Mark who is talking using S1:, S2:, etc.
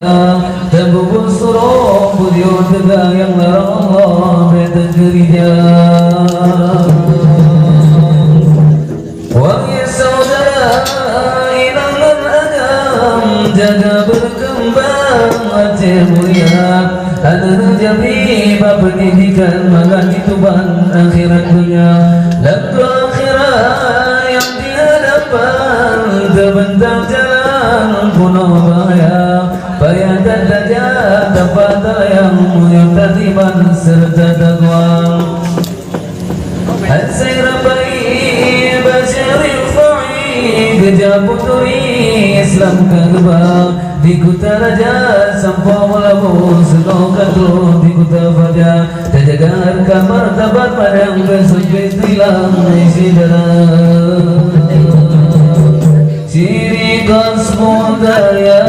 S1: Tabubul suruh beliau tegak yang larang Allah beta gereja. Wahai saudara ilangan agam, jaga berkembang Aceh mulia. Ada jabi bab pendidikan malah dituban akhirat dunia. Lagu akhirat yang dihadapan terbentang jalan penuh bahaya. Bayar dan dajah dapat yang mulia tatiban serta takwa. Aceh Rapai Shalawat Gejah putri Islam kagba di Utara sampai walaupun seno katu di Utara faja terjaga kamar tabat padang bersujud hilang isi darah ciri kosmo daya